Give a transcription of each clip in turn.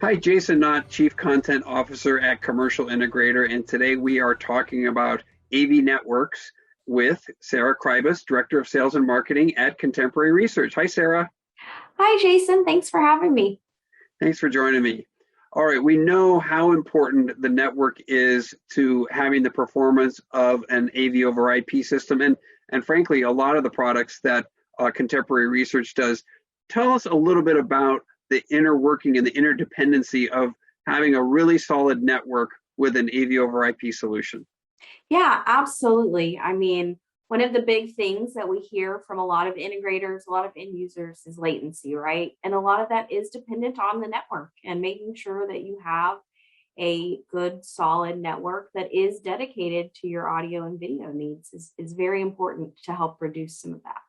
Hi, Jason Knott, Chief Content Officer at Commercial Integrator, and today we are talking about AV networks with Sarah Kribus, Director of Sales and Marketing at Contemporary Research. Hi, Sarah. Hi, Jason. Thanks for having me. Thanks for joining me. All right, we know how important the network is to having the performance of an AV over IP system, and frankly, a lot of the products that Contemporary Research does. Tell us a little bit about the inner working and the interdependency of having a really solid network with an AV over IP solution. Yeah, absolutely. I mean, one of the big things that we hear from a lot of integrators, a lot of end users is latency, right? And a lot of that is dependent on the network and making sure that you have a good, solid network that is dedicated to your audio and video needs is very important to help reduce some of that.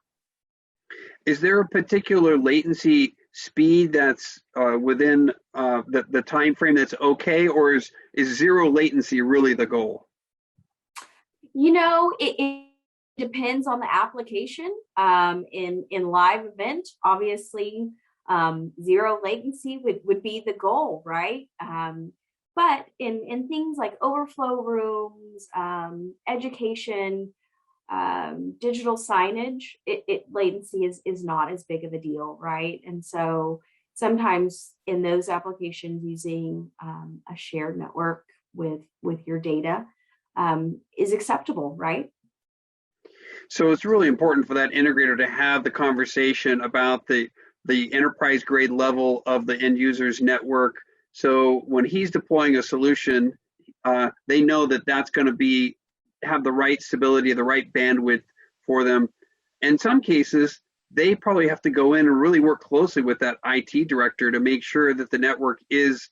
Is there a particular latency speed that's within the time frame that's okay, or is zero latency really the goal? It depends on the application. In live event, obviously, zero latency would be the goal, right? But in things like overflow rooms, education, digital signage, latency is not as big of a deal, right? And so sometimes in those applications, using a shared network with your data is acceptable, right? So it's really important for that integrator to have the conversation about the enterprise grade level of the end user's network. So when he's deploying a solution, they know that that's going to be have the right stability, the right bandwidth for them. In some cases, they probably have to go in and really work closely with that IT director to make sure that the network is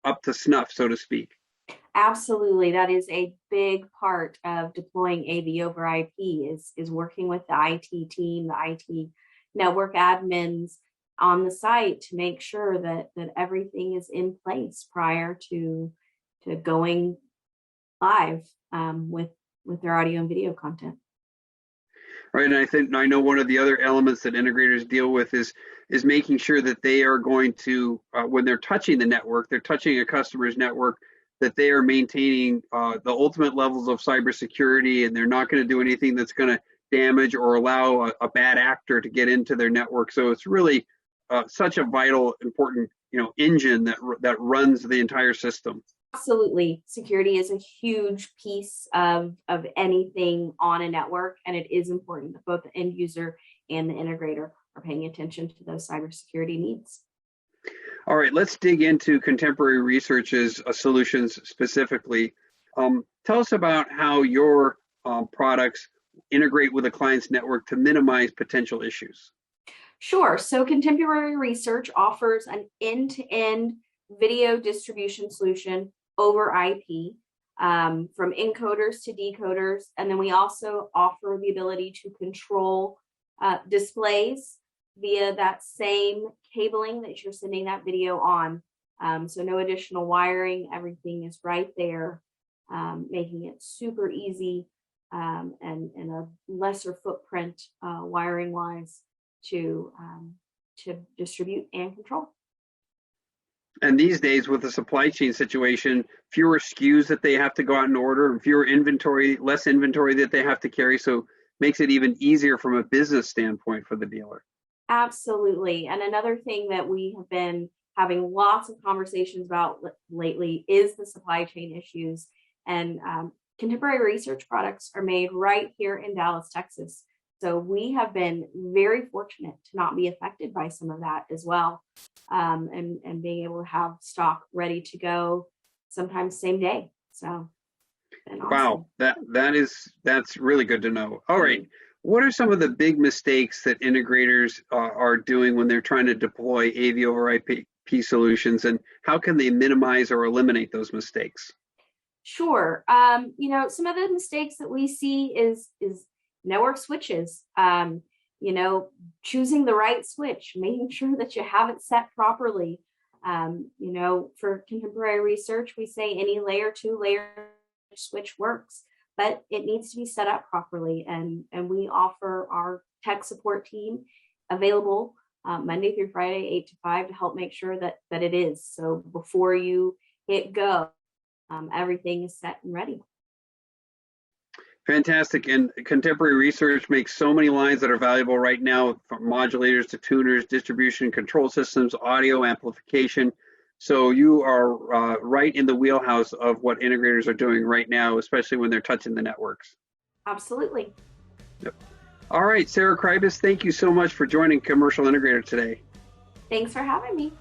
up to snuff, so to speak. Absolutely. That is a big part of deploying AV over IP is working with the IT team, the IT network admins on the site to make sure that everything is in place prior to going live with their audio and video content. Right, and I know one of the other elements that integrators deal with is making sure that they are going to when they're touching the network, they're touching a customer's network, that they are maintaining the ultimate levels of cybersecurity, and they're not going to do anything that's going to damage or allow a bad actor to get into their network. So it's really such a vital, important, engine that runs the entire system. Absolutely. Security is a huge piece of anything on a network, and it is important that both the end user and the integrator are paying attention to those cybersecurity needs. All right, let's dig into Contemporary Research's solutions specifically. Tell us about how your products integrate with a client's network to minimize potential issues. Sure. So Contemporary Research offers an end-to-end video distribution solution over IP, from encoders to decoders. And then we also offer the ability to control displays via that same cabling that you're sending that video on. So no additional wiring, everything is right there, making it super easy and a lesser footprint wiring wise to distribute and control. And these days, with the supply chain situation, fewer SKUs that they have to go out and order, and fewer inventory, less inventory that they have to carry. So makes it even easier from a business standpoint for the dealer. Absolutely. And another thing that we have been having lots of conversations about lately is the supply chain issues. And Contemporary Research products are made right here in Dallas, Texas. So we have been very fortunate to not be affected by some of that as well, and being able to have stock ready to go, sometimes same day. So, awesome. Wow, that's really good to know. All right, what are some of the big mistakes that integrators are doing when they're trying to deploy AV over IP solutions, and how can they minimize or eliminate those mistakes? Sure. Some of the mistakes that we see is network switches. Choosing the right switch, making sure that you have it set properly. For Contemporary Research, we say any layer 2 layer switch works, but it needs to be set up properly. And we offer our tech support team available Monday through Friday, 8 to 5, to help make sure that it is. So before you hit go, everything is set and ready. Fantastic. And contemporary research makes so many lines that are valuable right now, from modulators to tuners, distribution, control systems, audio amplification. So you are right in the wheelhouse of what integrators are doing right now, especially when they're touching the networks. Absolutely. Yep. All right, Sarah Kribus, thank you so much for joining Commercial Integrator today. Thanks for having me.